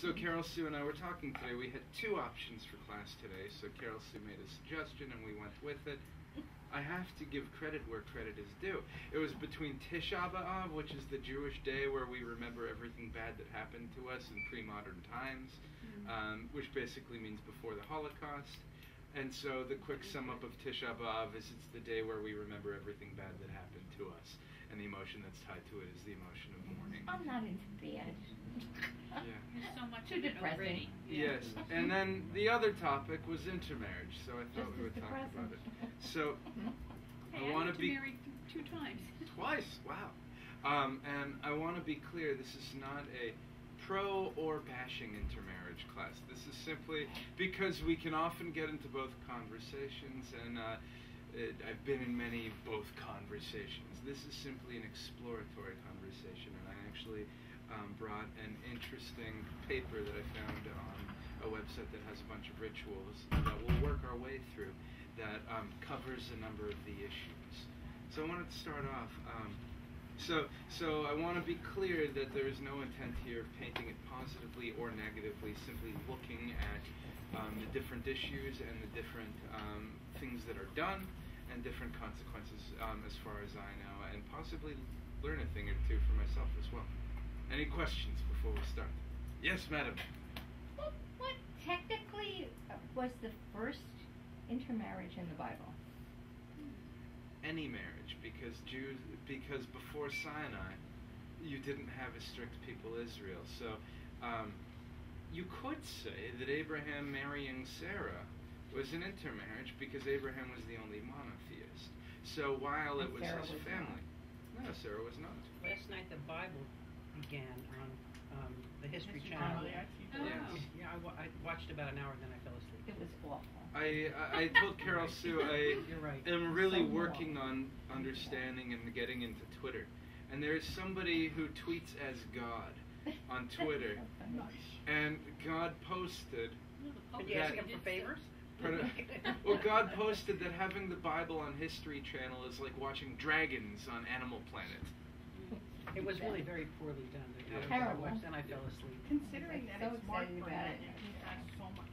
So Carol Sue and I were talking today. We had two options for class today. So Carol Sue made a suggestion and we went with it. I have to give credit where credit is due. It was between Tisha B'Av, which is the Jewish day where we remember everything bad that happened to us in pre-modern times, which basically means before the Holocaust. And so the quick sum up of Tisha B'Av is it's the day where we remember everything bad that happened to us. And the emotion that's tied to it is the emotion of mourning. I'm not into bad. Yeah. There's so much Too of it depressing. already. Yes, and then the other topic was intermarriage, so I thought Just we would as talk about it. depressing. So, Hey, I want to be married 2 times. twice. Wow, and I want to be clear. This is not a pro or bashing intermarriage class. This is simply because we can often get into both conversations, and I've been in many both conversations. This is simply an exploratory conversation, and I actually brought an interesting paper that I found on a website that has a bunch of rituals that we'll work our way through that covers a number of the issues. So I wanted to start off. So I want to be clear that there is no intent here of painting it positively or negatively, simply looking at the different issues and the different things that are done and different consequences as far as I know, and possibly learn a thing or two for myself as well. Any questions before we start? Yes, madam. What technically was the first intermarriage in the Bible? Any marriage, because before Sinai, you didn't have a strict people Israel. So you could say that Abraham marrying Sarah was an intermarriage because Abraham was the only monotheist. So while it was Sarah his was family, no, Sarah was not. Last night the Bible began on the History Channel. Yes. Yeah, I watched about an hour, then I fell asleep. It was awful. I told Carol Sue You're right. am really So working on understanding and getting into Twitter. And there is somebody who tweets as God on Twitter. And God posted Did you ask him for favors? Well, God posted that having the Bible on History Channel is like watching dragons on Animal Planet. It was really very poorly done. Terrible. Then I fell asleep. Considering that So it's marked excited for about that, it. he has so much.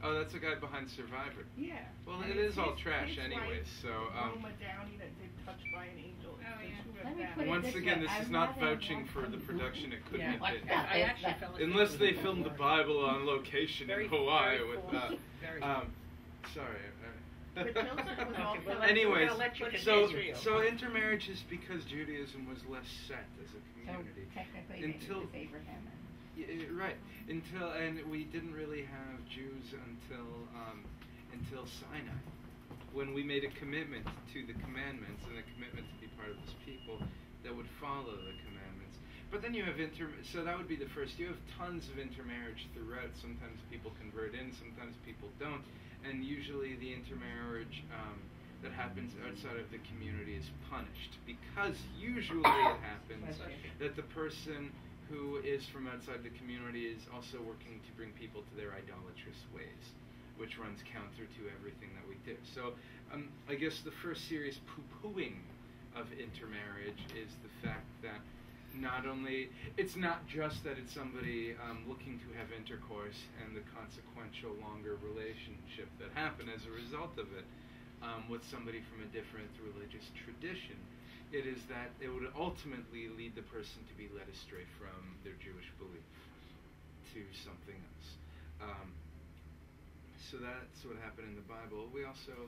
Oh, that's the guy behind Survivor. Yeah. Well, And it it's is all his- trash his anyways, wife, so, Roma Downey, that they're touched by an angel. Oh, yeah. Let me put it Once this again, way, this is I'd not rather vouching watch for the them- production. It couldn't Yeah, have been. I actually fell asleep. Unless they filmed the Bible on location Very- in Hawaii very with full. Very sorry. But Joseph was Okay, also... well, Anyways, we're gonna let you so continue. intermarriage is because Judaism was less set as a So community. technically, Until- maybe it was Abraham. Right. And we didn't really have Jews until Sinai, when we made a commitment to the commandments and a commitment to be part of this people that would follow the commandments. But then you have so that would be the first. You have tons of intermarriage throughout. Sometimes people convert in, sometimes people don't, and usually the intermarriage that happens outside of the community is punished, because usually it happens that the person who is from outside the community is also working to bring people to their idolatrous ways, which runs counter to everything that we do. So I guess the first serious poo-pooing of intermarriage is the fact that it's not just that it's somebody looking to have intercourse and the consequential longer relationship that happened as a result of it with somebody from a different religious tradition. It is that it would ultimately lead the person to be led astray from their Jewish belief to something else. So that's what happened in the Bible. We also,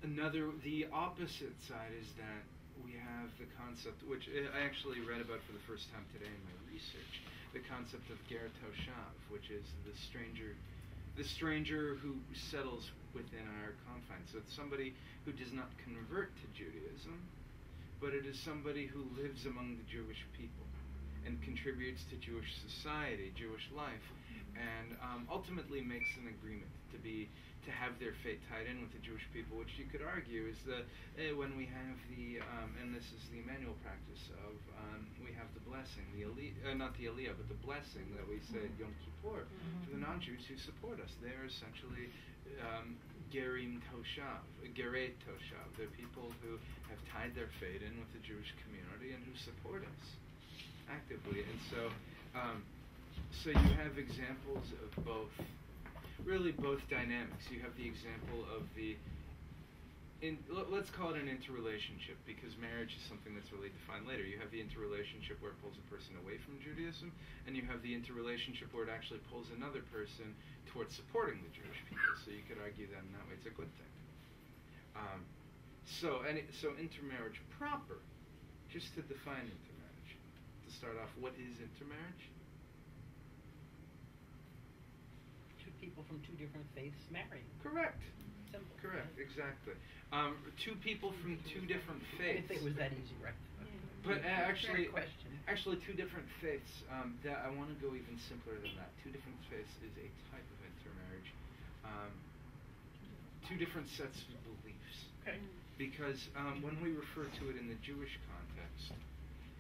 the opposite side is that we have the concept, which I actually read about for the first time today in my research, the concept of ger toshav, which is the stranger who settles within our confines. So it's somebody who does not convert to Judaism, but it is somebody who lives among the Jewish people and contributes to Jewish society, Jewish life, and ultimately makes an agreement to have their fate tied in with the Jewish people, which you could argue is that when we have and this is the Emanu practice of, we have the blessing, not the Aliyah, but the blessing that we say at Yom Kippur for the non-Jews who support us. They're essentially Gerim Toshav, Gerei Toshav. They're people who have tied their fate in with the Jewish community and who support us actively. And So you have examples of both, really both dynamics. You have the example of let's call it an interrelationship, because marriage is something that's really defined later. You have the interrelationship where it pulls a person away from Judaism, and you have the interrelationship where it actually pulls another person towards supporting the Jewish people. So you could argue that in that way it's a good thing. So intermarriage proper, just to define intermarriage, to start off, what is intermarriage? Two people from two different faiths marrying. Correct. Simple. Correct, exactly. Two people from two different I faiths. didn't think it was that easy, right? But Great question. actually, two different faiths. That I want to go even simpler than that. Two different faiths is a type of intermarriage. Two different sets of beliefs. Okay. Because when we refer to it in the Jewish context,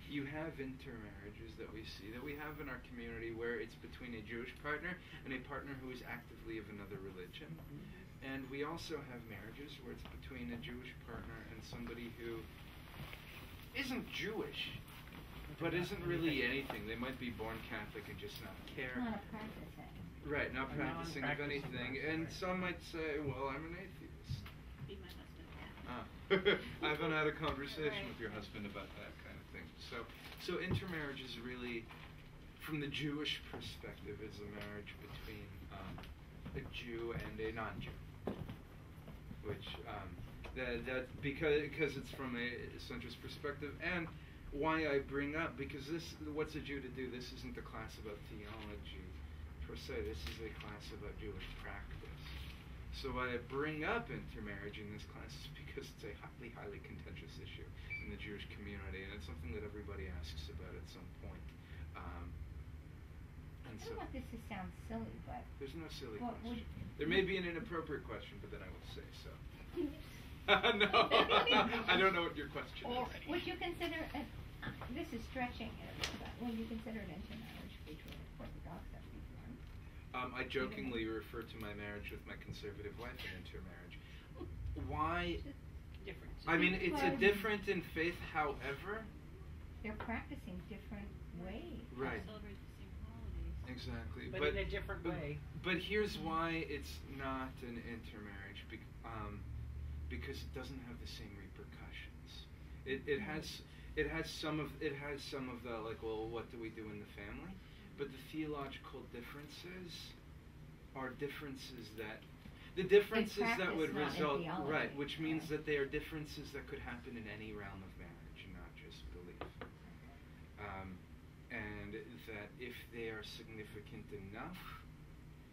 you have intermarriages that we see, that we have in our community, where it's between a Jewish partner and a partner who is actively of another religion. And we also have marriages where it's between a Jewish partner and somebody who isn't Jewish, but isn't really anything. They might be born Catholic and just not care. Not a practicing. Right, not practicing of Non-practicing anything. person, And right. some might say, well, I'm an atheist. Be my husband. I haven't had a conversation Right. with your husband about that kind of thing. So intermarriage is really, from the Jewish perspective, is a marriage between a Jew and a non-Jew. Which that because it's from a centrist perspective, and why I bring up, because what's a Jew to do? This isn't a class about theology per se. This is a class about Jewish practice. So why I bring up intermarriage in this class is because it's a highly contentious issue in the Jewish community, and it's something that everybody asks about at some point. I don't want this to sound silly, but There's no silly Well, question. would- There may be an inappropriate question, but then I will say so. can you- No, I don't know what your question is. would you consider this is stretching it, but would you consider an intermarriage between Orthodox and Reform? I jokingly refer to my marriage with my conservative wife an intermarriage. Why? Difference. I mean, it's a Because- different in faith, however. They're practicing different ways. Right. Celebrate the same holidays. Exactly. But in a different way. But here's why it's not an intermarriage, because it doesn't have the same repercussions. It has some of the, like, well, what do we do in the family? But the theological differences are differences that the differences that would practice, not in result, theology. right, which means that they are differences that could happen in any realm of marriage, not just belief. And that if they are significant enough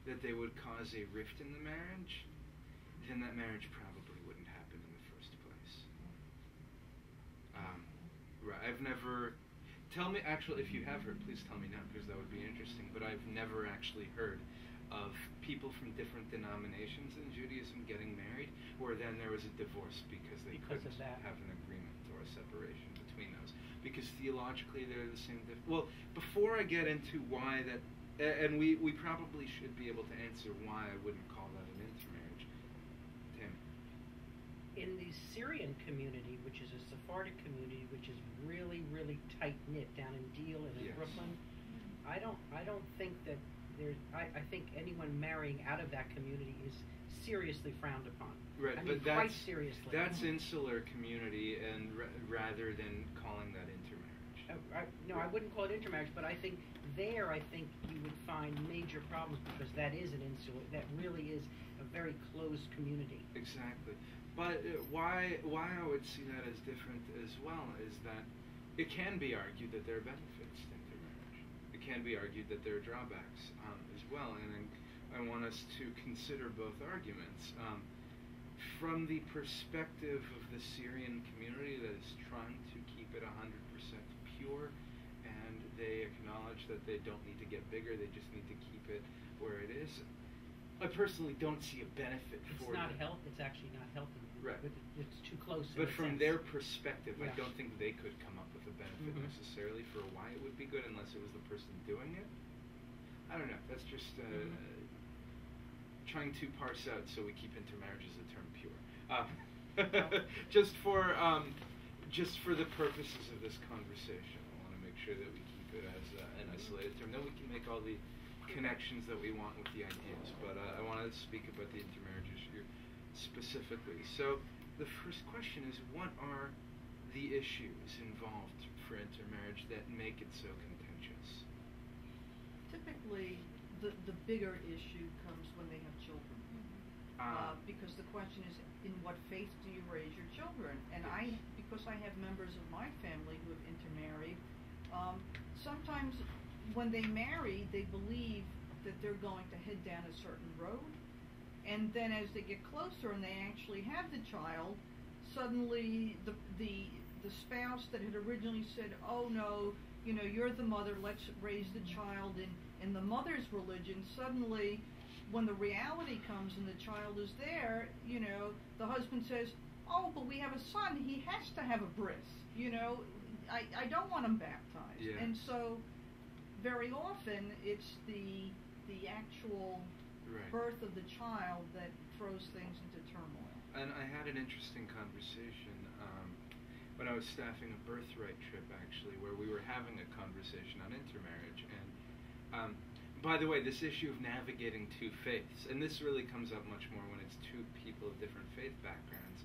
that they would cause a rift in the marriage, then that marriage probably wouldn't happen in the first place. Right, I've never. Tell me, actually, if you have heard, please tell me now, because that would be interesting. But I've never actually heard of people from different denominations in Judaism getting married, where then there was a divorce because they Because couldn't of that. have an agreement or a separation between those. Because theologically they're the same. Well, before I get into why that, and we probably should be able to answer why I wouldn't call that an intermarriage. Tim. In the Syrian community, which is a Sephardic community, which is really, really tight knit down in Deal and in Yes. Brooklyn, I don't think that there's. I think anyone marrying out of that community is seriously frowned upon. Right, I mean, but quite that's seriously. that's insular community, and rather than calling that intermarriage. No, I wouldn't call it intermarriage, but I think you would find major problems because that is an insular. That really is a very closed community. Exactly. But why I would see that as different as well is that it can be argued that there are benefits to intermarriage. It can be argued that there are drawbacks as well, and I want us to consider both arguments. From the perspective of the Syrian community that is trying to keep it 100% pure, and they acknowledge that they don't need to get bigger, they just need to keep it where it is. I personally don't see a benefit It's for not them. health. It's actually not healthy. Right. It's too close. in But a from sense. their perspective, I Yeah. don't think they could come up with a benefit Mhm. necessarily for why it would be good unless it was the person doing it. I don't know. That's just trying to parse out so we keep intermarriage as a term pure. Just for the purposes of this conversation, I want to make sure that we keep it as an isolated term. Then we can make all the connections that we want with the ideas. But I want to speak about the intermarriage issue specifically. So the first question is, what are the issues involved for intermarriage that make it so contentious? Typically, the bigger issue comes when they have children. Because the question is, in what faith do you raise your children? And Yes. because I have members of my family who have intermarried, sometimes when they marry, they believe that they're going to head down a certain road, and then as they get closer and they actually have the child, suddenly the spouse that had originally said, "Oh no, you're the mother, let's raise the child in the mother's religion," suddenly, when the reality comes and the child is there, the husband says, "Oh, but we have a son, he has to have a bris, I don't want him baptized." Yeah. And so very often it's the actual Right. birth of the child that throws things into turmoil. And I had an interesting conversation when I was staffing a birthright trip, actually, where we were having a conversation on intermarriage. And by the way, this issue of navigating two faiths, and this really comes up much more when it's two people of different faith backgrounds.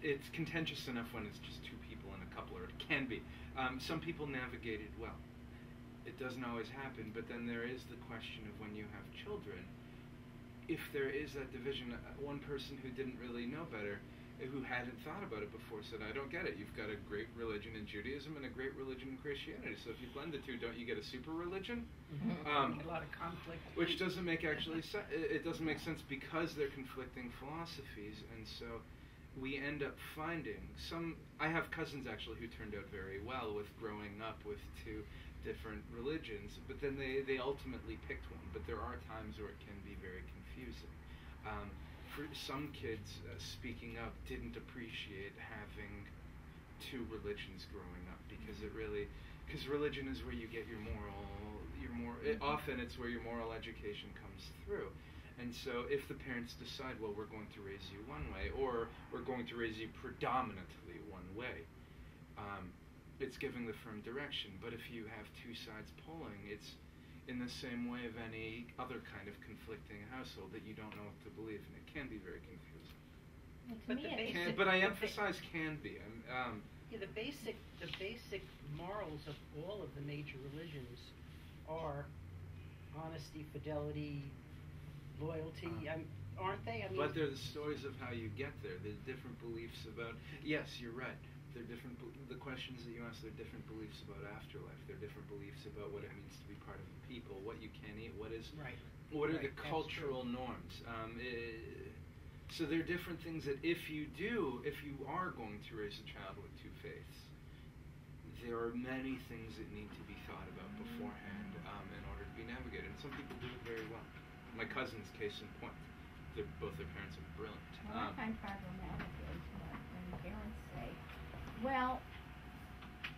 It's contentious enough when it's just two people in a couple, or it can be. Some people navigate it well. It doesn't always happen, but then there is the question of when you have children, if there is that division. One person who didn't really know better, who hadn't thought about it before, said, "I don't get it. You've got a great religion in Judaism and a great religion in Christianity. So if you blend the two, don't you get a super religion?" A lot of conflict. Which doesn't make it doesn't make sense because they're conflicting philosophies, and so we end up finding I have cousins actually who turned out very well with growing up with two different religions, but then they ultimately picked one. But there are times where it can be very confusing. For some kids, speaking up, didn't appreciate having two religions growing up because religion is where you get often it's where your moral education comes through. And so if the parents decide, well, we're going to raise you one way, or we're going to raise you predominantly one way, it's giving the firm direction. But if you have two sides pulling, it's in the same way of any other kind of conflicting household that you don't know what to believe, and it can be very confusing. Well, to But me, the it's- basic- But I emphasize can be. Yeah, the basic morals of all of the major religions are honesty, fidelity, loyalty. Aren't they? I mean, But they're the stories of how you get there. There's different beliefs about. Yes, you're right. They're different. The questions that you ask, they're different beliefs about afterlife. They're different beliefs about what it means to be part of a people, what you can eat, what is. right. What are Right, the that's cultural true. norms? So there are different things that if you are going to raise a child with two faiths, there are many things that need to be thought about beforehand in order to be navigated. And some people do it very well. My cousin's case in point. Both their parents are brilliant. What I find problematic is when parents say, "Well,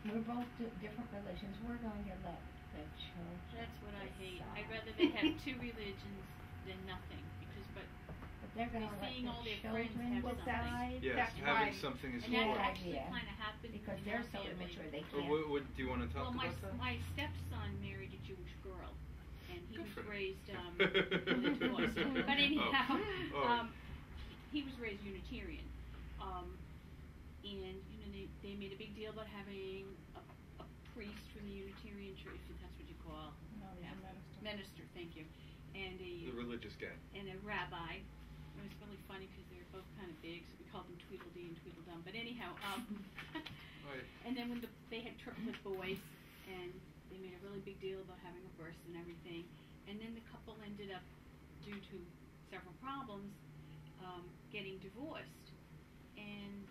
we're both different religions. We're going to let the children." That's what I hate. decide." I'd rather they have two religions than nothing, but But they're going to You're let seeing all the their friends children have something. decide. Yes, That's having why- something is and that Good important. actually idea. kind of happened Because in they're our so family. immature they Well, can't. do you want to talk Well, about that? my stepson married a Jewish girl, and he Good was for him. raised divorced. But anyhow, Oh. he was raised Unitarian, and they made a big deal about having a priest from the Unitarian church, if that's what you call No, he's a minister. Thank you, and The religious guy. a rabbi. It was really funny because they were both kind of big, so we called them Tweedledee and Tweedledum. But anyhow, Right. and then when they had triplet boys, and they made a really big deal about having a birth and everything, and then the couple ended up, due to several problems, getting divorced, and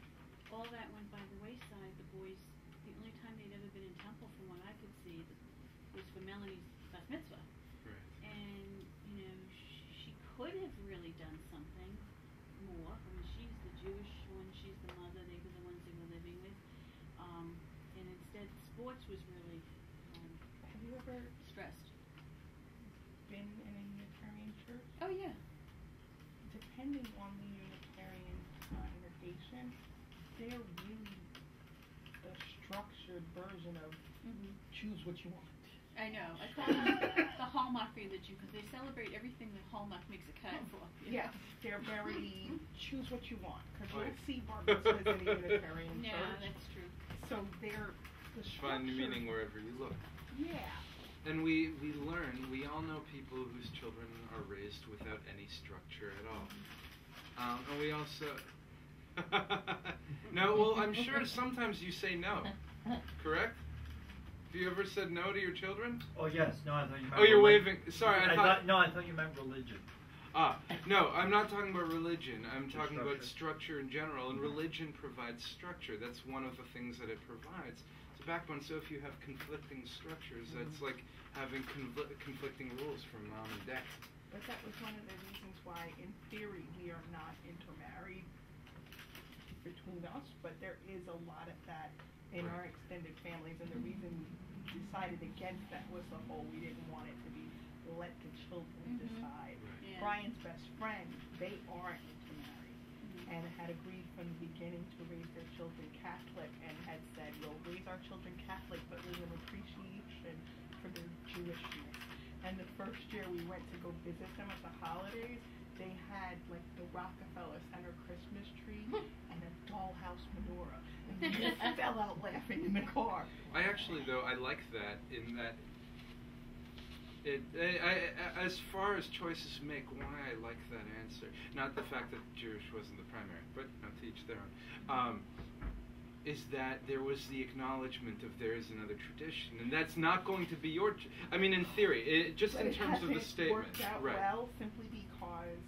all that went by the wayside. The boys, the only time they'd ever been in temple, from what I could see, was for Melanie's bat mitzvah. Right. And she could have really done something more. I mean, she's the Jewish one, she's the mother, they were the ones they were living with, and instead sports was really Have you ever stressed. been in a Unitarian church? Oh yeah. Depending on the Unitarian congregation, they're really the structured version of choose what you want. I know. I call them the Hallmark not for the Jew because they celebrate everything that Hallmark makes a cut for. Yes, they're very choose what you want because Right. you'll see bar mitzvahs in a Unitarian Yeah, church. that's true. So they're the Find structure. meaning wherever you look. Yeah. And we learn, we all know people whose children are raised without any structure at all. And we also... No, well, I'm sure sometimes you say no, correct? Have you ever said no to your children? Oh yes, no, I thought you meant. Oh, you're religion. waving. Sorry, I thought... No, I thought you meant religion. No, I'm not talking about religion. I'm talking about Structure. structure in general. And religion provides structure. That's one of the things that it provides. It's a backbone. So if you have conflicting structures, that's like having conflicting rules from mom and dad. But that was one of the reasons why, in theory, we are not intermarried between us, but there is a lot of that in our extended families, and the reason we decided against that was the whole we didn't want it to be let the children decide. Yeah. Brian's best friend, they aren't intermarried, and had agreed from the beginning to raise their children Catholic, and had said, we'll raise our children Catholic, but with an appreciation for their Jewishness. And the first year we went to go visit them at the holidays, they had like the Rockefeller Center Christmas tree and a dollhouse menorah. And we just fell out laughing in the car. I actually, though, I like that in that as far as choices make, why I like that answer, not the fact that Jewish wasn't the primary, but to each their own, is that there was the acknowledgement of there is another tradition, and that's not going to be your, I mean, in theory, just But in terms of the statement. It hasn't worked out Right. well simply because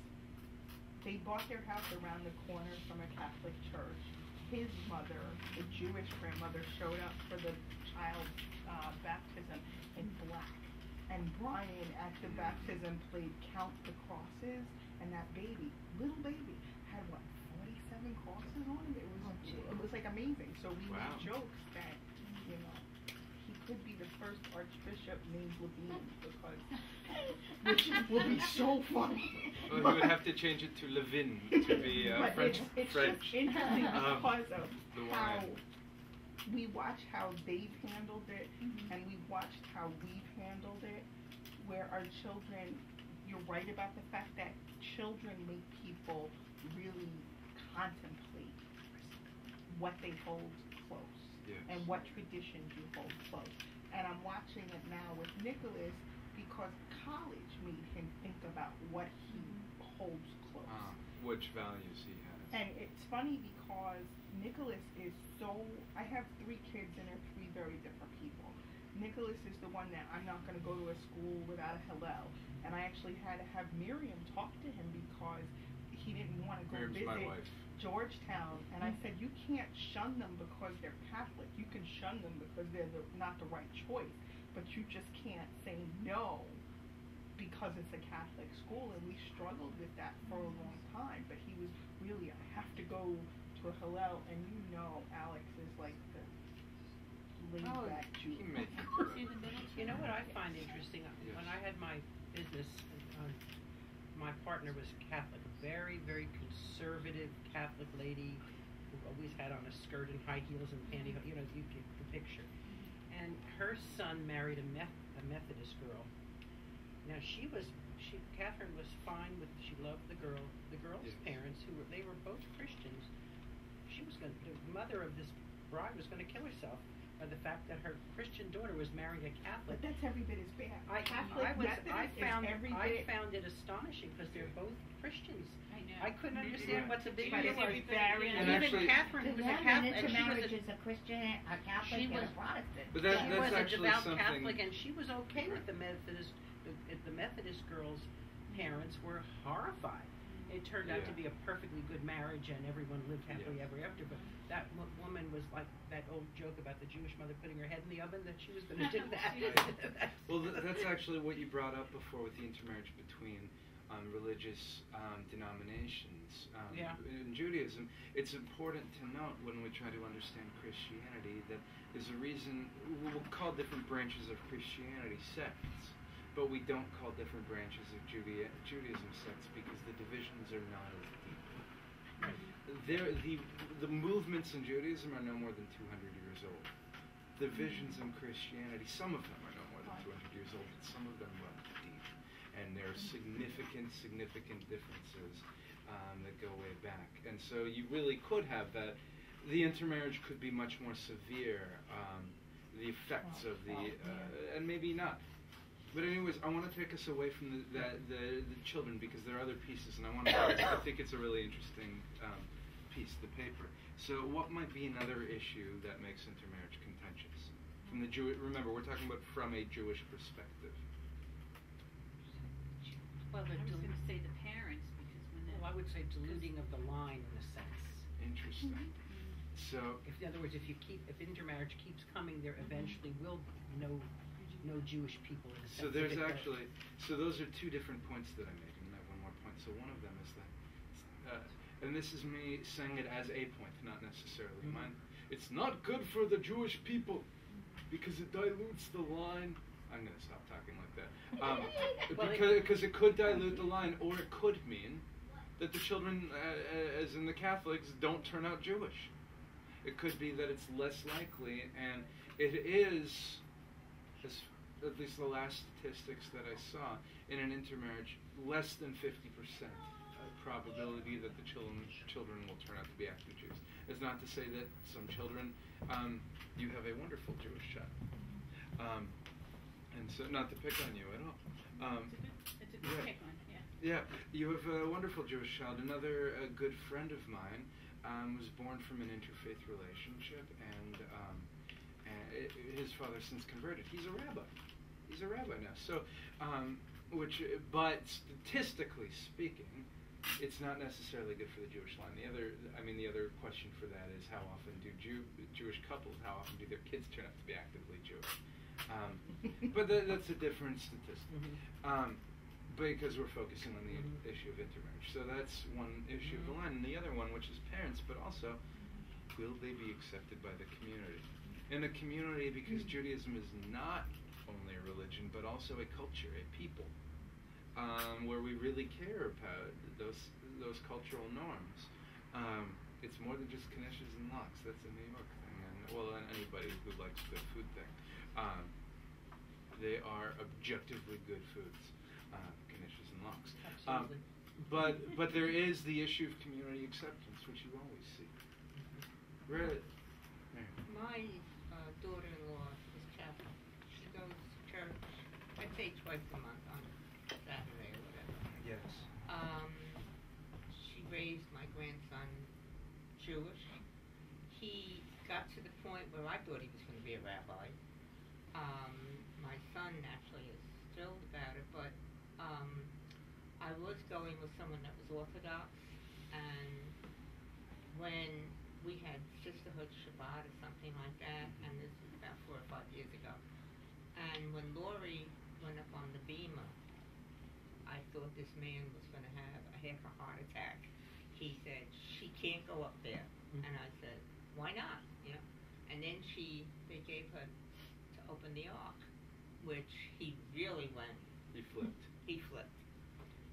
they bought their house around the corner from a Catholic church. His mother, the Jewish grandmother, showed up for the child's baptism in black. And Brian, at the baptism, played Count the Crosses, and that baby, little baby, had what, 47 crosses on him? It was like amazing. So we Wow. made jokes that, you know, he could be the first archbishop named Levine, because, which will be so funny. Well, he would have to change it to Levin to be But French. it's French. just interesting because of the how wine. we watch how they've handled it, and we've watched how we've handled it, where our children, you're right about the fact that children make people really contemplate what they hold close, Yes. and what traditions you hold close. And I'm watching it now with Nicholas because college made him think about what he holds close. Which values he has. And it's funny because Nicholas is so, I have 3 kids and they're 3 very different people. Nicholas is the one that I'm not going to go to a school without a Hillel. And I actually had to have Miriam talk to him because he didn't want to go Miriam's my visit wife. Georgetown. And I said, you can't shun them because they're Catholic. You can shun them because they're not the right choice. But you just can't say no because it's a Catholic school. And we struggled with that for a long time. But he was really, I have to go to a Hillel. And you know Alex is like the laid-back Jew. He may think See the that. middle You know what I child? find interesting? Yes. When I had my business, my partner was Catholic, a very, very conservative Catholic lady who always had on a skirt and high heels and pantyhose. You know, you get the picture. And her son married a Methodist girl. Now Catherine was fine with. She loved the girl. The girl's Yes. parents, they were both Christians. The mother of this bride was going to kill herself by the fact that her Christian daughter was marrying a Catholic. But that's every bit as bad. I Methodist found is every I bit. found it astonishing because they're both Christians. I know. I couldn't understand what the big But deal it's was. very- And Even actually- Catherine was To a them, Catholic, an and she intermarriage was is a Christian, a Catholic, she and was- a Protestant. But she that's was a actually devout something. Catholic, and she was okay with the Methodist. The Methodist girl's parents were horrified. It turned out to Yeah. be a perfectly good marriage, and everyone lived happily ever after. But that woman was like that old joke about the Jewish mother putting her head in the oven, that she was going to do that. Well, that's actually what you brought up before with the intermarriage between religious denominations. Yeah. In Judaism, it's important to note when we try to understand Christianity that there's a reason we'll call different branches of Christianity sects, but we don't call different branches of Judaism sects because the divisions are not as deep. The movements in Judaism are no more than 200 years old. The visions in Christianity, some of them are no more than 200 years old, but some of them run deep. are significant differences that go way back. And so you really could have that. The intermarriage could be much more severe, the effects of the, and maybe not. But anyways, I want to take us away from the children, because there are other pieces, and I think it's a really interesting piece, the paper. So what might be another issue that makes intermarriage contentious? From the remember, we're talking about from a Jewish perspective. Well, I was going to say the parents, because when I would say diluting of the line in a sense. Interesting. So, in other words, if intermarriage keeps coming, there eventually will be no Jewish people in a sense. So there's actually, so those are two different points that I made, and I have one more point. So one of them is that, and this is me saying it as a point, not necessarily mine. It's not good for the Jewish people because it dilutes the line. I'm going to stop talking like that. Because it could dilute the line, or it could mean that the children, as in the Catholics, don't turn out Jewish. It could be that it's less likely, and it is, at least the last statistics that I saw, in an intermarriage, less than 50% probability that the children will turn out to be active Jews. It's not to say that some children, you have a wonderful Jewish child. And so, not to pick on you at all. it's a good pick on, yeah. Yeah, you have a wonderful Jewish child. Another good friend of mine was born from an interfaith relationship, and his father since converted. He's a rabbi. He's a rabbi now. So, but statistically speaking, it's not necessarily good for the Jewish line. The other question for that is how often do Jewish couples, how often do their kids turn out to be actively Jewish? But that's a different statistic. Because we're focusing on the issue of intermarriage. So that's one issue of the line. And the other one, which is parents, but also, will they be accepted by the community? In a community, because Judaism is not only a religion, but also a culture, a people, where we really care about those cultural norms. It's more than just knishes and lox. That's a New York thing. And anybody who likes good food thing. They are objectively good foods. Knishes and lox. Absolutely. But there is the issue of community acceptance, which you always see. Right. My daughter-in-law is Catholic. She goes to church, I'd say twice a month on Saturday or whatever. Yes. She raised my grandson Jewish. He got to the point where I thought he was going to be a rabbi. My son actually is thrilled about it, but I was going with someone that was Orthodox, and when we had Sisterhood Shabbat or something like that, and this was about 4 or 5 years ago, and when Lori went up on the bema, I thought this man was going to have a half a heart attack. He said, she can't go up there. And I said, why not? You know? And then they gave her to open the ark, which he really went. He flipped. He flipped.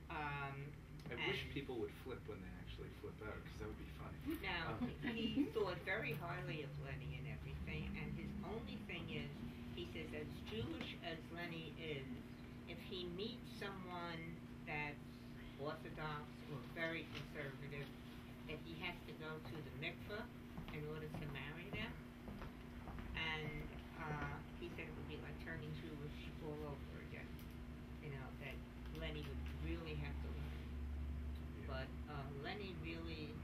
I wish people would flip when they actually flip out, because that would be funny. Now, he thought very highly of Lenny and everything, and his only thing is, he says, as Jewish as Lenny is, if he meets someone that's Orthodox or very conservative, that he has to go to the mikveh in order to marry them. And he said it would be like turning Jewish all over again. You know, that Lenny would really have to learn. But Lenny really,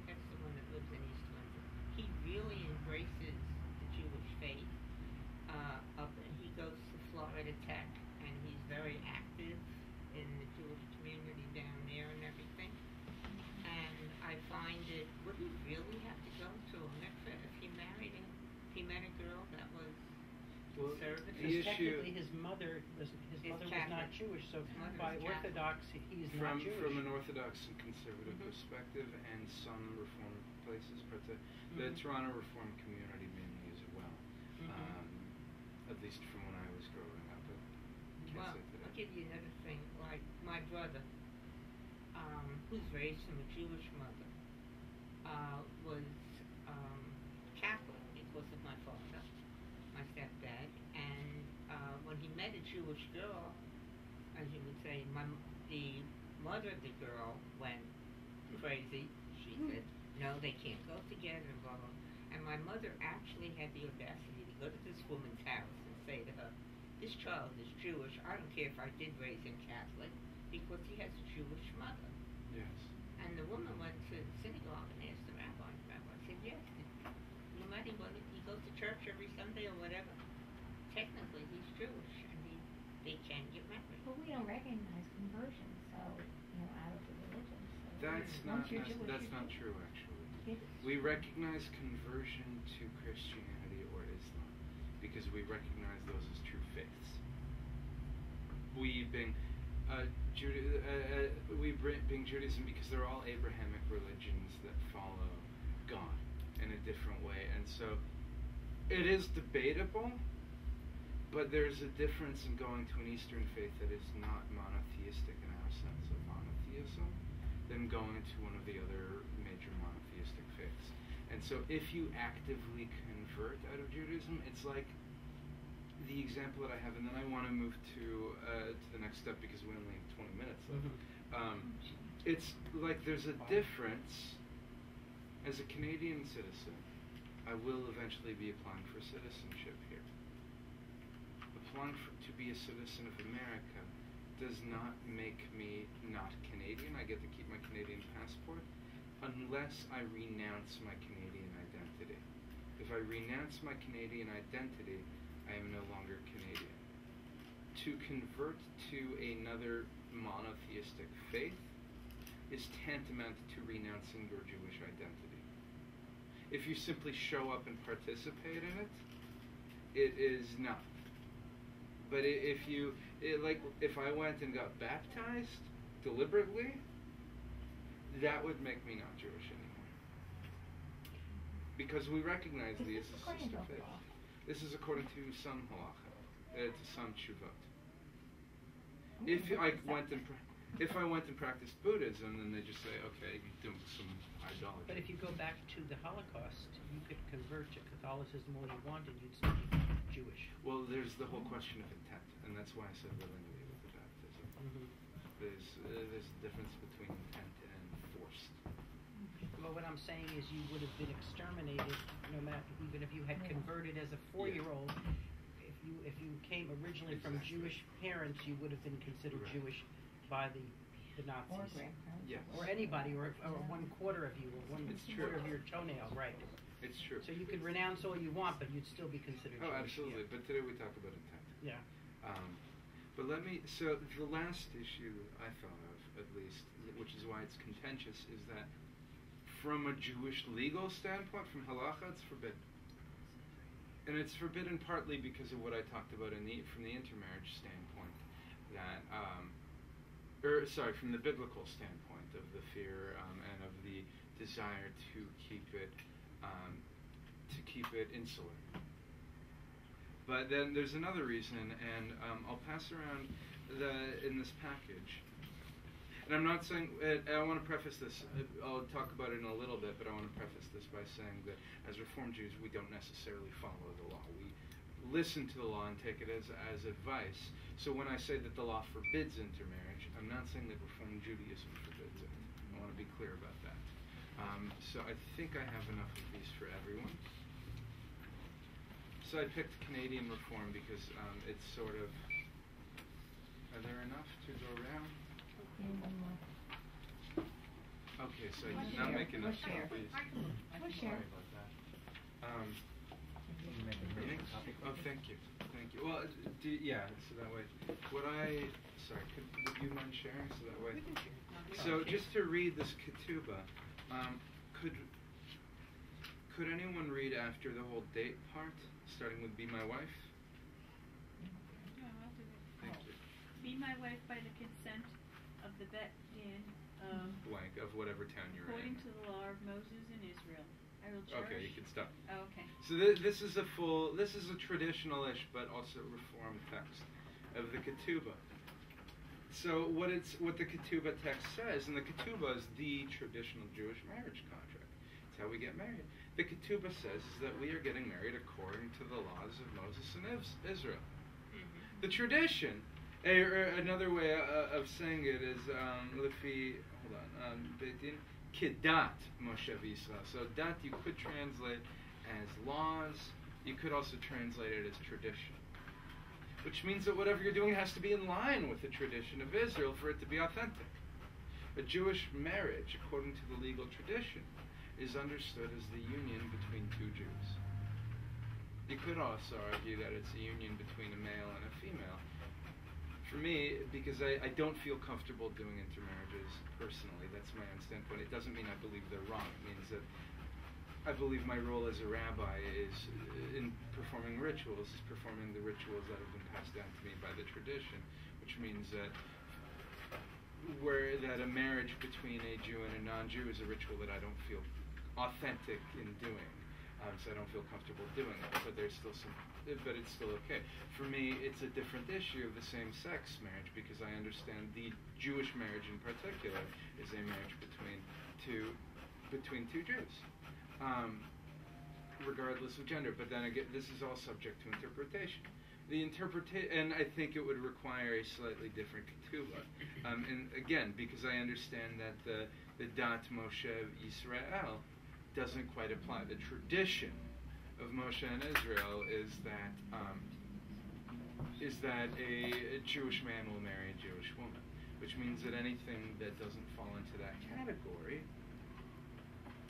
that's the one that lives in East Windsor. He really embraces the Jewish faith. He goes to Florida Tech, and he's very active in the Jewish community down there and everything. And I find it, would he really have to go to a mikveh if he married him? He met a girl that was conservative. The issue technically his mother was Catholic. not Jewish, so Mother by was Catholic. Orthodox he's not Jewish. from an Orthodox and conservative perspective, and some Reform places, but the Toronto Reform community mainly as well. At least from when I was growing up. But can't Well, say today. I'll give you another thing. Like my brother, who's raised from a Jewish mother, was Catholic because of my father, my stepdad, and when he met a Jewish girl, as you would say the mother of the girl went crazy. She said, no, they can't go together, blah, blah. And my mother actually had the audacity to go to this woman's house and say to her, this child is Jewish. I don't care if I did raise him Catholic, because he has a Jewish mother. Yes. And the woman went to the synagogue and asked the rabbi. The rabbi said, yes, no matter whether he goes to church every Sunday or whatever, technically he's Jewish, and they can get married. But we don't recognize conversion, so, out of the religion. So That's not true, actually. We recognize conversion to Christianity or Islam because we recognize those as true faiths. We being Judaism because they're all Abrahamic religions that follow God in a different way, and so it is debatable. But there's a difference in going to an Eastern faith that is not monotheistic in our sense of monotheism than going to one of the other major monotheistic faiths. And so if you actively convert out of Judaism, it's like the example that I have, and then I want to move to the next step because we only have 20 minutes left. It's like there's a difference. As a Canadian citizen, I will eventually be applying for citizenship here. Applying to be a citizen of America does not make me not Canadian. I get to keep my Canadian passport unless I renounce my Canadian identity. If I renounce my Canadian identity, I am no longer Canadian. To convert to another monotheistic faith is tantamount to renouncing your Jewish identity. If you simply show up and participate in it, it is not. But if I went and got baptized deliberately, that would make me not Jewish anymore. Because we recognize these as sister faiths. This is according to some halacha, to some shuvot. If I went and practiced Buddhism, then they just say, okay, you're doing some idolatry. But if you go back to the Holocaust, you could convert to Catholicism all you want and you'd still be Jewish. Well, there's the whole question of intent, and that's why I said willingly with the baptism. There's a difference between intent and forced. Well, what I'm saying is you would have been exterminated, no matter, even if you had converted as a 4-year-old. If you came originally from Jewish parents, you would have been considered Jewish by the Nazis. Or grandparents. Yes. Or anybody, or 1/4 of you, or quarter of your toenail, right? It's true. So you could renounce all you want, but you'd still be considered Jewish. Oh, absolutely. Yeah. But today we talk about intent. Yeah. But so the last issue I thought of, at least, which is why it's contentious, is that from a Jewish legal standpoint, from halacha, it's forbidden. And it's forbidden partly because of what I talked about from the intermarriage standpoint, that, from the biblical standpoint of the fear and of the desire to keep it insular. But then there's another reason, and I'll pass around in this package. And I'm not saying, I want to preface this, I'll talk about it in a little bit, but I want to preface this by saying that as Reformed Jews, we don't necessarily follow the law. We listen to the law and take it as advice. So when I say that the law forbids intermarriage, I'm not saying that Reformed Judaism forbids it. I want to be clear about that. So I think I have enough of these for everyone. So I picked Canadian Reform because it's sort of, are there enough to go around? Okay, so I did not make enough copies. Sorry about that. Oh, thank you. Well, so that way, would you mind sharing so that way? So just to read this ketubah, could anyone read after the whole date part, starting with "Be My Wife"? No, I'll do it. Thank you. Be my wife by the consent of the Bet Din Blank of whatever town you're according in. to the law of Moses and Israel. I will cherish. Okay, you can stop. Oh, okay. So this is a traditional-ish but also reformed text of the ketubah. So what the ketubah text says, and the ketubah is the traditional Jewish marriage contract. It's how we get married. The ketubah says is that we are getting married according to the laws of Moses and Israel. The tradition Another way of saying it is Lefi. Hold on. Beitin Kedat Moshe V'Yisrael. So dat you could translate as laws. You could also translate it as tradition, which means that whatever you're doing has to be in line with the tradition of Israel for it to be authentic. A Jewish marriage, according to the legal tradition, is understood as the union between two Jews. You could also argue that it's a union between a male and a female. For me, because I don't feel comfortable doing intermarriages personally, that's my own standpoint. It doesn't mean I believe they're wrong. It means that I believe my role as a rabbi is in performing rituals, is performing the rituals that have been passed down to me by the tradition, which means that a marriage between a Jew and a non-Jew is a ritual that I don't feel authentic in doing, so I don't feel comfortable doing it. But it's still okay. For me, it's a different issue of the same-sex marriage because I understand the Jewish marriage in particular is a marriage between two Jews. Regardless of gender, but then again, this is all subject to interpretation. And I think it would require a slightly different ketubah. And again, because I understand that the Dat Moshe Yisrael doesn't quite apply. The tradition of Moshe and Israel is that a Jewish man will marry a Jewish woman, which means that anything that doesn't fall into that category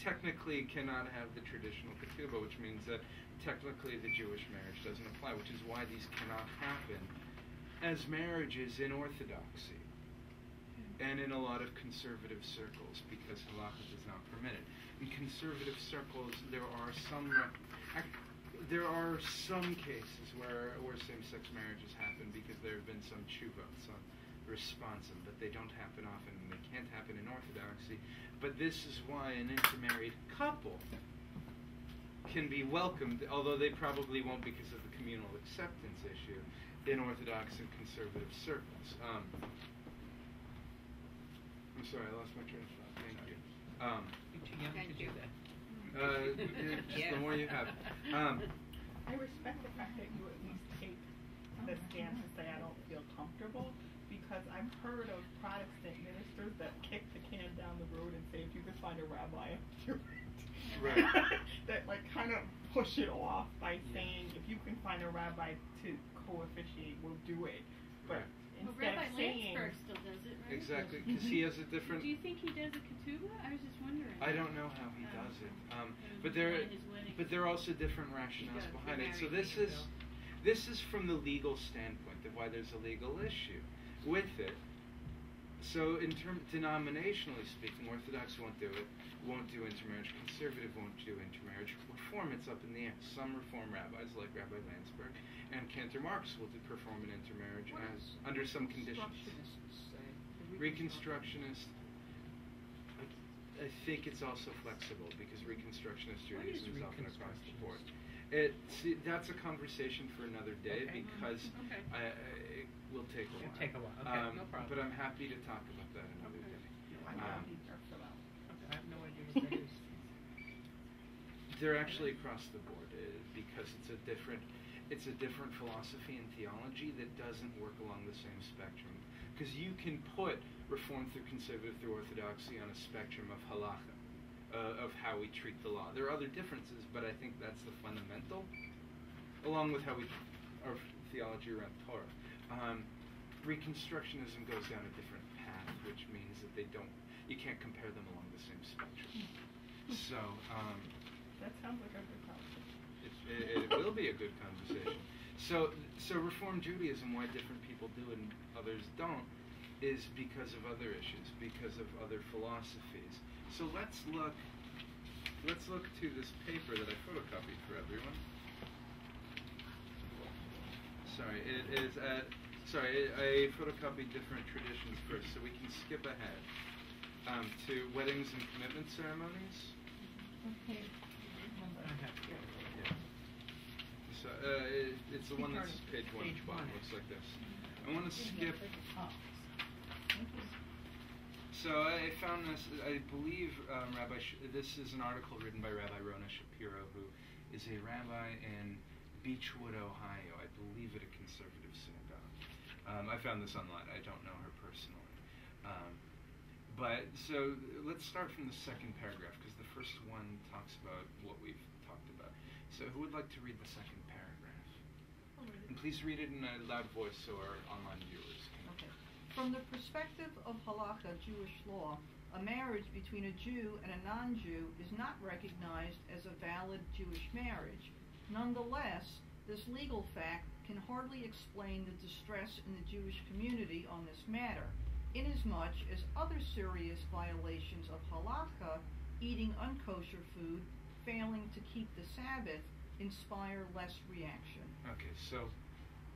technically cannot have the traditional ketubah, which means that technically the Jewish marriage doesn't apply, which is why these cannot happen as marriages in Orthodoxy and in a lot of conservative circles because halakha does not permit it. In conservative circles, there are some cases where same-sex marriages happen because there have been some tshuva, some response, but they don't happen often and they can't happen in Orthodoxy. But this is why an intermarried couple can be welcomed, although they probably won't because of the communal acceptance issue in Orthodox and conservative circles. I'm sorry, I lost my train of thought. Thank you. You're too young to do that. Just the more you have. I respect the fact that you at least take the stance and say I don't feel comfortable, because I've heard of Protestant ministers that kick the can down the road and say if you could find a rabbi, do it. Right. That like kind of push it off by saying if you can find a rabbi to co-officiate, we'll do it. But instead Rabbi of saying Vaisberg still does it, right? Exactly, because he has a different. Do you think he does a ketubah? I was just wondering. I don't know how he does it, but there are also different rationales behind it. So this is from the legal standpoint of why there's a legal issue with it. So denominationally speaking, Orthodox won't do it, won't do intermarriage. Conservative won't do intermarriage. Reform, it's up in the air. Some Reform rabbis, like Rabbi Vaisberg and Cantor Marx, will perform an intermarriage under some conditions. Reconstructionist, I think it's also flexible because Reconstructionist Judaism is often across the board. That's a conversation for another day because it will take a while. It'll take a while. Okay, no problem. But I'm happy to talk about that another day. I have no idea what that is. They're actually across the board because it's a different philosophy and theology that doesn't work along the same spectrum. Because you can put Reform through Conservative through Orthodoxy on a spectrum of halakha, of how we treat the law. There are other differences, but I think that's the fundamental, along with how our theology around Torah. Reconstructionism goes down a different path, which means that you can't compare them along the same spectrum. So that sounds like a good conversation. It will be a good conversation. So Reform Judaism, why different people do it and others don't, is because of other issues, because of other philosophies. So let's look to this paper that I photocopied for everyone. Sorry, I photocopied different traditions first, so we can skip ahead to weddings and commitment ceremonies. Okay. So it's the one that's page 1 at the bottom. Looks like this. I want to skip. So I found this. I believe this is an article written by Rabbi Rona Shapiro, who is a rabbi in Beechwood, Ohio. I believe at a conservative synagogue. I found this online. I don't know her personally. But so let's start from the second paragraph, because the first one talks about what we've talked about. So who would like to read the second paragraph? And please read it in a loud voice so our online viewers can. Okay. From the perspective of halakha, Jewish law, a marriage between a Jew and a non-Jew is not recognized as a valid Jewish marriage. Nonetheless, this legal fact can hardly explain the distress in the Jewish community on this matter, inasmuch as other serious violations of halakha, eating unkosher food, failing to keep the Sabbath, inspire less reaction. Okay, so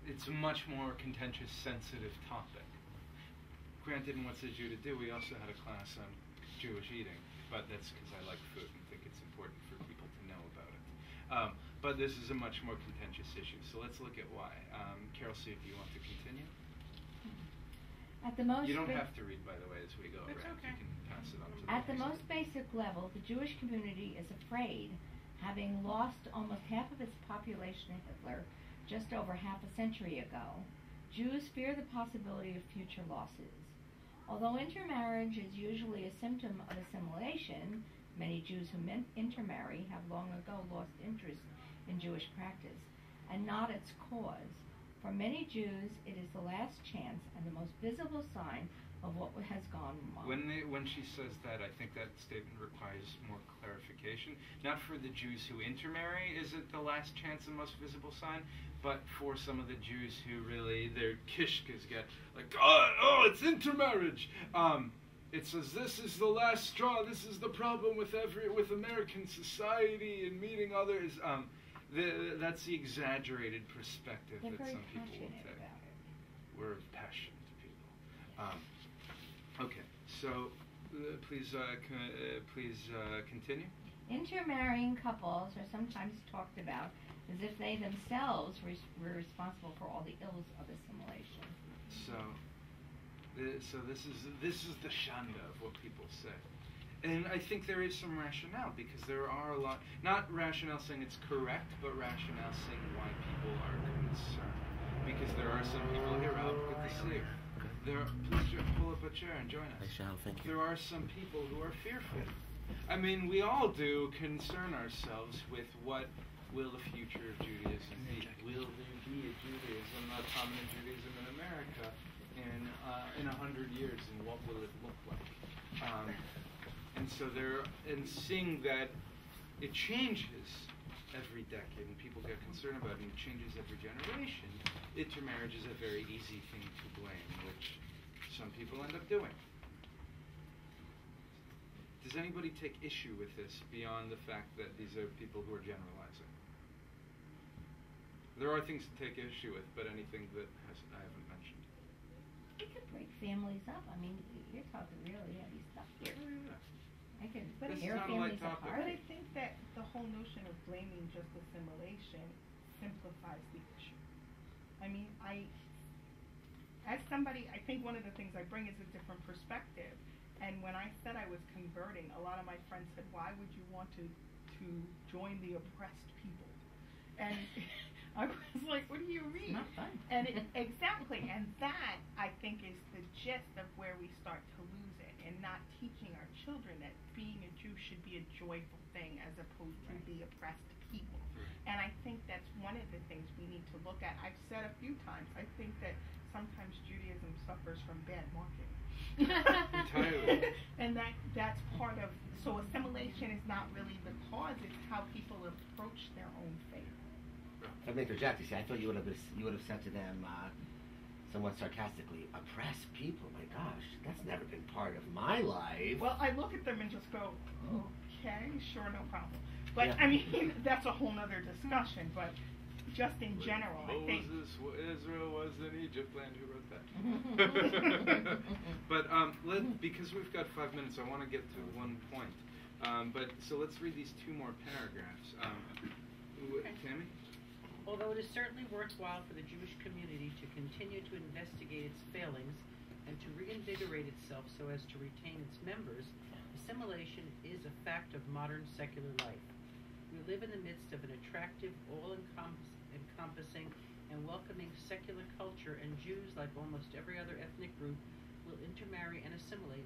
it's a much more contentious, sensitive topic. Granted, in What Says Judah Do, we also had a class on Jewish eating, but that's because I like food and think it's important for people to know about it. But this is a much more contentious issue, so let's look at why. Carol, see if you want to continue. At the most You don't have to read, by the way, as we go It's around. okay. You can pass it on to At the next. most basic level, the Jewish community is afraid, having lost almost half of its population to Hitler just over half a century ago. Jews fear the possibility of future losses. Although intermarriage is usually a symptom of assimilation, many Jews who intermarry have long ago lost interest in Jewish practice, and not its cause. For many Jews, it is the last chance and the most visible sign of what has gone wrong. When she says that, I think that statement requires more clarification. Not for the Jews who intermarry is it the last chance and most visible sign, but for some of the Jews who really, their kishkas get like, oh, it's intermarriage. It says this is the last straw. This is the problem with American society and meeting others. That's the exaggerated perspective They're that very some people will passionate take. about it. We're passionate people. Okay, so please continue. Intermarrying couples are sometimes talked about as if they themselves were responsible for all the ills of assimilation. So this is the shanda of what people say. And I think there is some rationale, because there are a lot, not rationale saying it's correct, but rationale saying why people are concerned. Because there are some people here, Rob, good to see you. Please pull up a chair and join us. I shall, thank you. There are some people who are fearful. I mean, we all do concern ourselves with what will the future of Judaism be. Will there be a Judaism, a prominent Judaism in America in 100 years, and what will it look like? And so seeing that it changes every decade and people get concerned about it and it changes every generation, intermarriage is a very easy thing to blame, which some people end up doing. Does anybody take issue with this beyond the fact that these are people who are generalizing? There are things to take issue with, but anything that I haven't mentioned. It could break families up. I mean, you're talking really heavy stuff here. I can But tear it's not a light families topic. apart. But I think that the whole notion of blaming just assimilation simplifies the issue. I mean, as somebody, I think one of the things I bring is a different perspective. And when I said I was converting, a lot of my friends said, why would you want to join the oppressed people? And I was like, what do you mean? Not fun. And exactly, and that I think is the gist of where we start to lose it, and not teaching our children that being a Jew should be a joyful thing as opposed to the oppressed people. And I think that's one of the things we need to look at. I've said a few times, I think that sometimes Judaism suffers from bad marketing. Entirely. And that's part of, so assimilation is not really the cause, it's how people approach their own faith. If I may interject, you see, I thought you would have said to them, somewhat sarcastically, oppressed people. My gosh, that's never been part of my life. Well, I look at them and just go, okay, sure, no problem. But Yeah. I mean, that's a whole nother discussion. But just in general, I think. Israel was in Egypt land. Who wrote that? But because we've got 5 minutes, I want to get to one point. So let's read these two more paragraphs. Tammy? Although it is certainly worthwhile for the Jewish community to continue to investigate its failings and to reinvigorate itself so as to retain its members, assimilation is a fact of modern secular life. We live in the midst of an attractive, all-encompassing, and and welcoming secular culture, and Jews, like almost every other ethnic group, will intermarry and assimilate.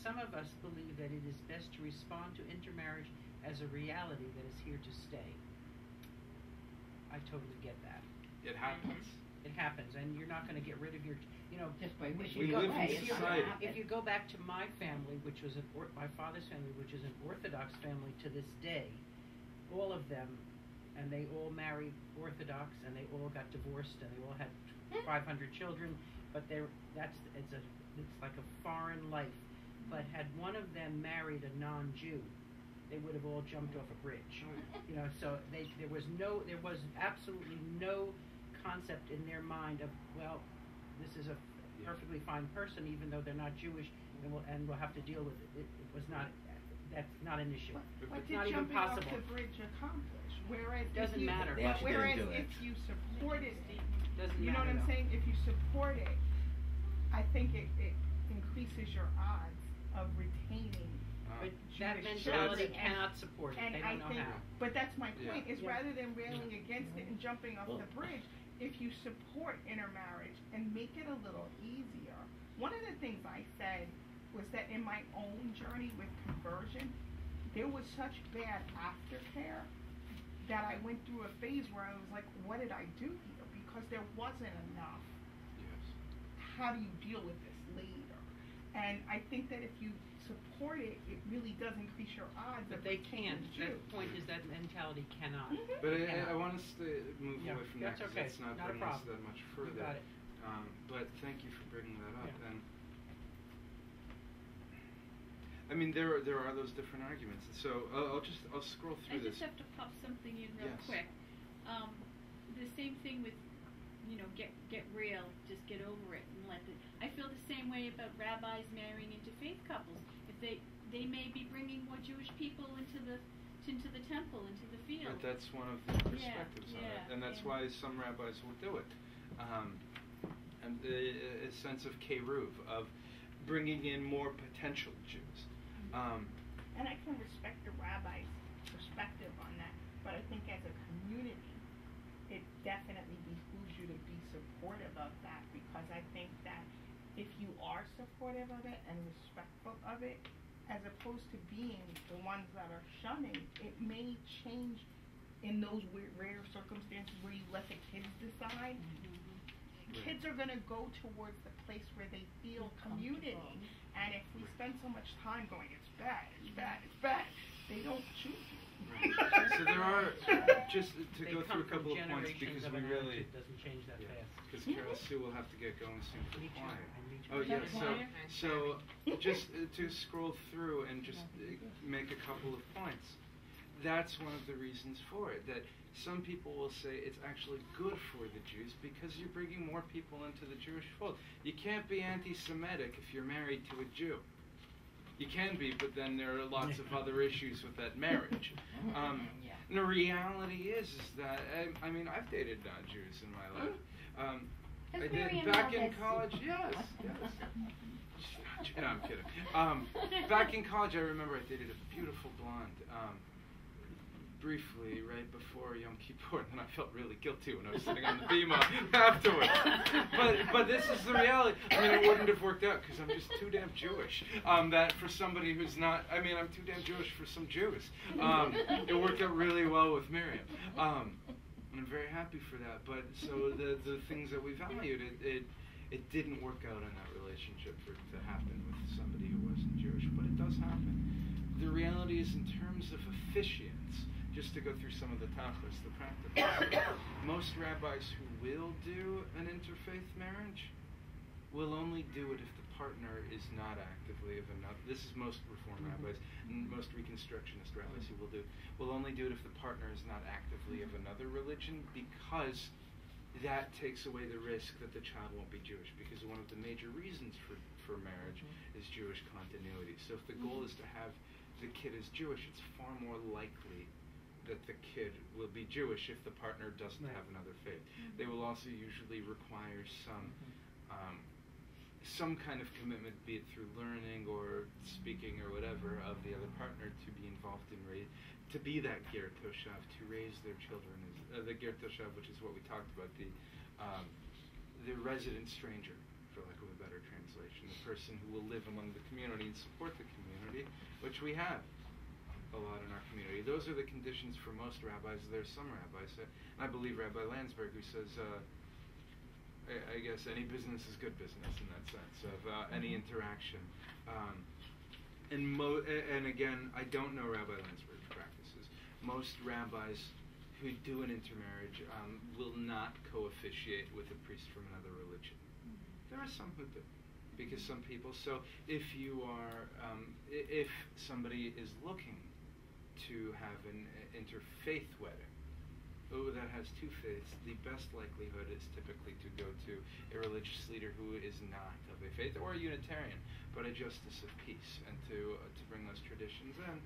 Some of us believe that it is best to respond to intermarriage as a reality that is here to stay. I totally get that. It happens. It happens, and you're not going to get rid of your, just by wishing We it live away. in It's not society. gonna happen. if you go back to my family, which was my father's family, which is an Orthodox family to this day, all of them, and they all married Orthodox, and they all got divorced, and they all had 500 children, but it's like a foreign life. But had one of them married a non-Jew, they would have all jumped off a bridge. So there was absolutely no concept in their mind of, well, this is a perfectly fine person, even though they're not Jewish, and we'll have to deal with it. It was not. That's not an issue. What It's did not even jumping off possible. the bridge accomplish? Whereas Doesn't matter. They actually whereas didn't do if it. you supported it, Doesn't you know matter what I'm though. saying? If you support it, I think it increases your odds of retaining. But that Jewish mentality children. cannot support it. And They I don't know think, how. but that's my point, Yeah. is rather than railing against it and jumping off Well- the bridge, if you support intermarriage and make it a little easier. One of the things I said was that in my own journey with conversion, there was such bad aftercare that I went through a phase where I was like, what did I do here? Because there wasn't enough. Yes. How do you deal with this later? And I think that if you support it, it really does increase your odds. But of they retaining can't. Jews. The point is that mentality cannot. Mhm. But Yeah. I want us to move Yeah, away from that's that because okay. it's not Not a bringing us problem. that much You further. got it. But thank you for bringing that up. Yeah. And I mean, there are those different arguments. So I'll scroll I through just this. have to pop something in real Yes. quick. The same thing with, get real, just get over it and let it. I feel the same way about rabbis marrying into faith couples. If they may be bringing more Jewish people into the temple, into the field. But that's one of the perspectives on it, and that's why some rabbis will do it. And a sense of keruv, of bringing in more potential Jews. And I can respect the rabbi's perspective on that, but I think as a community, it definitely behooves you to be supportive of that, because I think that if you are supportive of it and respectful of it, as opposed to being the ones that are shunning, it may change in those rare circumstances where you let the kids decide. Kids are going to go towards the place where they feel community. And if we spend so much time going, it's bad, it's bad, it's bad, they don't choose you. Right. So there are, just to They go come through a couple of from points, generations because of we an really, attitude doesn't change that fast. because Carol Sue will have to get going soon for Me too. choir. And me too. Oh Is yeah, that so choir? just to scroll through and just make a couple of points. That's one of the reasons for it, that some people will say it's actually good for the Jews because you're bringing more people into the Jewish fold. You can't be anti-Semitic if you're married to a Jew. You can be, but then there are lots of other issues with that marriage. And the reality is that, I mean, I've dated non-Jews in my life. I Does did Miriam back know in this? college, yes. No, I'm kidding. Back in college, I remember I dated a beautiful blonde. Briefly, right before Yom Kippur, and then I felt really guilty when I was sitting on the bima afterwards. But this is the reality. I mean, it wouldn't have worked out because I'm just too damn Jewish. That for somebody who's not, I mean, I'm too damn Jewish for some Jews. It worked out really well with Miriam. I'm very happy for that. But so the things that we valued, it didn't work out in that relationship for it to happen with somebody who wasn't Jewish, but it does happen. The reality is, in terms of officiants, just to go through some of the tachlis, the practical, most rabbis who will do an interfaith marriage will only do it if the partner is not actively of another. This is most Reform rabbis, and most Reconstructionist rabbis who will only do it if the partner is not actively of another religion, because that takes away the risk that the child won't be Jewish, because one of the major reasons for marriage is Jewish continuity. So if the goal is to have the kid is Jewish, it's far more likely that the kid will be Jewish if the partner doesn't have another faith. They will also usually require some kind of commitment, be it through learning or speaking or whatever, of the other partner to be involved in to be that ger toshav, to raise their children as the ger toshav, which is what we talked about, the resident stranger, for lack of a better translation, the person who will live among the community and support the community, which we have a lot in our community. Those are the conditions for most rabbis. There's some rabbis, and I believe Rabbi Vaisberg, who says, I guess any business is good business in that sense of any interaction. And again, I don't know Rabbi Vaisberg's practices. Most rabbis who do an intermarriage will not co-officiate with a priest from another religion. There are some who do, because some people. So if you are, if somebody is looking to have an interfaith wedding, that has two faiths, the best likelihood is typically to go to a religious leader who is not of a faith, or a Unitarian, but a justice of peace, and to bring those traditions in.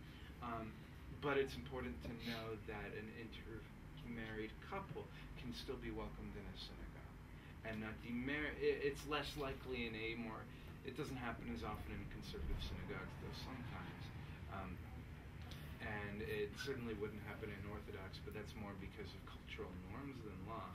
But it's important to know that an intermarried couple can still be welcomed in a synagogue, and not it's less likely in a more. It doesn't happen as often in conservative synagogues, though sometimes. And it certainly wouldn't happen in Orthodox, but that's more because of cultural norms than law.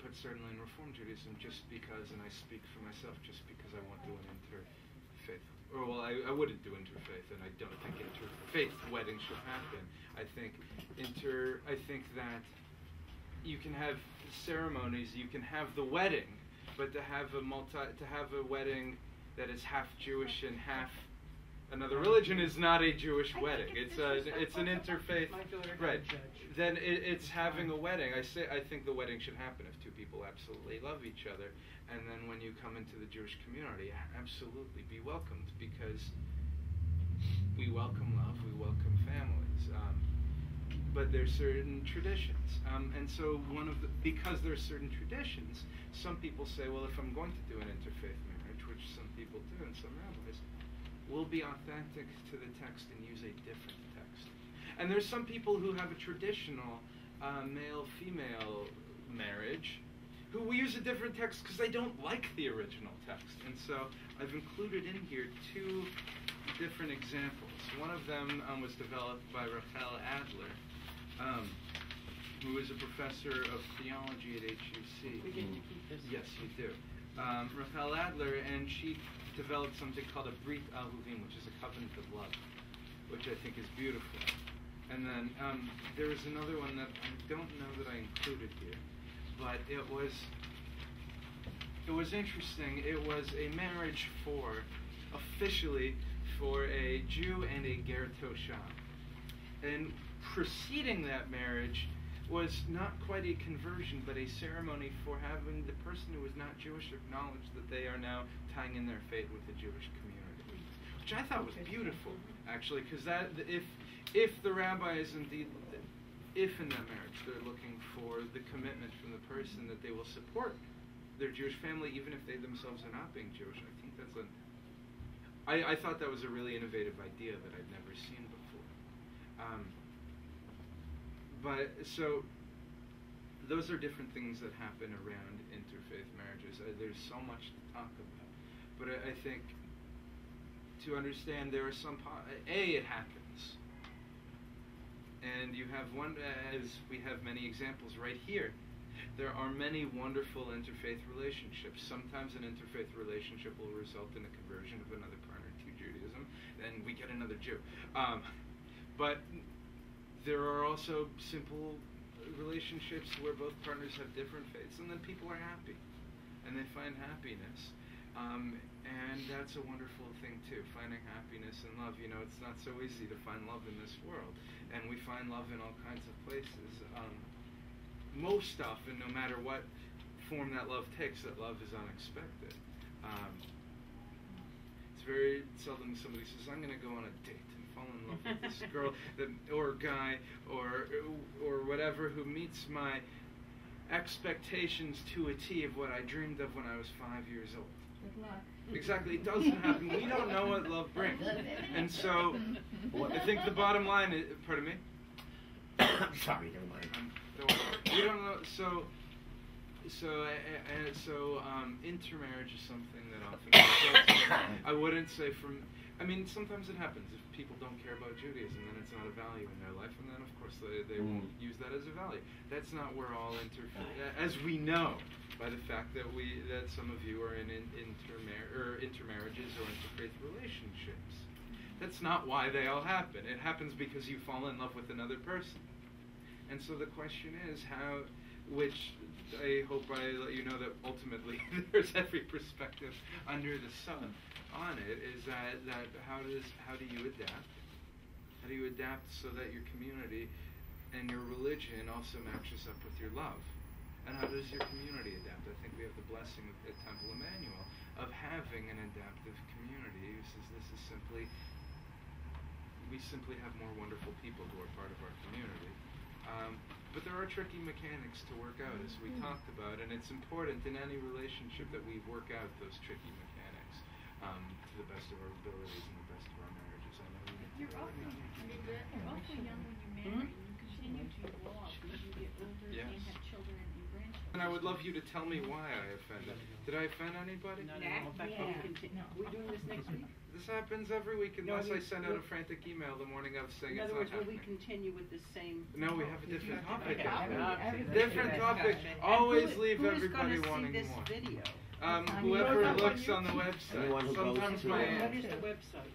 But certainly in Reform Judaism, just because, and I speak for myself, just because I won't do an interfaith, or well, I wouldn't do interfaith, and I don't think interfaith weddings should happen. I think that you can have ceremonies, you can have the wedding, but to have a wedding that is half Jewish and half another religion is not a Jewish wedding. It's an interfaith. Right. Then it's having a wedding. I think the wedding should happen if two people absolutely love each other, and then when you come into the Jewish community, absolutely be welcomed, because we welcome love, we welcome families. But there's certain traditions, and so because there's certain traditions, some people say, well, if I'm going to do an interfaith marriage, which some people do and some rabbis, will be authentic to the text and use a different text. And there's some people who have a traditional male-female marriage who will use a different text because they don't like the original text. And so I've included in here two different examples. One of them was developed by Rachel Adler, who is a professor of theology at HUC. We get to keep this. Yes, you do. Rachel Adler, and she developed something called a Brit Ahuvim, which is a covenant of love, which I think is beautiful. And then there was another one that I don't know that I included here, but it was interesting. It was a marriage officially for a Jew and a ger toshav. And preceding that marriage was not quite a conversion, but a ceremony for having the person who was not Jewish acknowledge that they are now tying in their fate with the Jewish community, which I thought was beautiful, actually, because that if the rabbi is indeed, if in that marriage they're looking for the commitment from the person that they will support their Jewish family, even if they themselves are not being Jewish, I think that's I thought that was a really innovative idea that I'd never seen before. But so those are different things that happen around interfaith marriages. There's so much to talk about, but I think to understand there are some it happens, and you have one, as we have many examples right here. There are many wonderful interfaith relationships. Sometimes an interfaith relationship will result in a conversion of another partner to Judaism, and we get another Jew. But there are also simple relationships where both partners have different faiths, and then people are happy, and they find happiness. And that's a wonderful thing too, finding happiness and love. You know, it's not so easy to find love in this world, and we find love in all kinds of places. Most often, no matter what form that love takes, that love is unexpected. It's very seldom somebody says, I'm going to go on a date and fall in love with this girl or guy or whatever who meets my expectations to a T of what I dreamed of when I was 5 years old. Good luck. Exactly, it doesn't happen. We don't know what love brings. And so, I think the bottom line is, pardon me? Sorry, never mind. We don't know, so intermarriage is something that often results. I wouldn't say I mean, sometimes it happens. If people don't care about Judaism, then it's not a value in their life, and then of course they won't use that as a value. That's not where all as we know by the fact that some of you are in intermarriages or interfaith relationships. That's not why they all happen. It happens because you fall in love with another person. And so the question is which I hope I let you know that ultimately there's every perspective under the sun on it, is that how do you adapt? How do you adapt so that your community and your religion also matches up with your love? And how does your community adapt? I think we have the blessing at Temple Emmanuel of having an adaptive community. We simply have more wonderful people who are part of our community. But there are tricky mechanics to work out, as we talked about, and it's important in any relationship that we work out those tricky mechanics to the best of our abilities and the best of our marriages. I know You're awfully young when you're married. You continue to evolve as you get older and have children and grandchildren. And I would love you to tell me why I offended. Did I offend anybody? No. In fact, we're doing this next week. This happens every week unless I send out a frantic email the morning of saying In it's other not words, will we happening. continue with the same? No, we have a different topic. Everybody Different has topic. that. Always leave Who's everybody gonna wanting see this more. video? Whoever looks on the website. Anyone who goes Sometimes to my What aunt. is the website?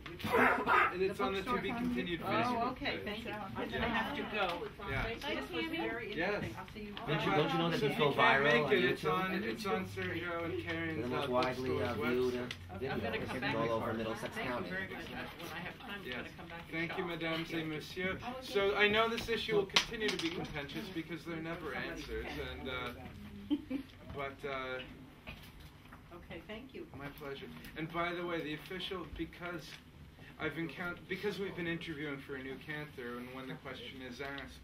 And it's on the to be continued Facebook Oh, okay, page. thank you. I'm Yeah. gonna have to go. Yeah. This was very Yes. interesting. I'll see you. Don't you know that So this if you go can't viral make on it, it's YouTube? on Sergio and Karen's The most widely bookstore's viewed website. video. I'm gonna come It's back. all over Middlesex Thank you County. very much. When I have time, I'm Yes. gonna come back and Thank you, shop. Madame et Monsieur. So I know this issue will continue to be contentious because there are never answers, and but Okay, thank you. my pleasure. And by the way, the official because we've been interviewing for a new cantor, and when the question is asked,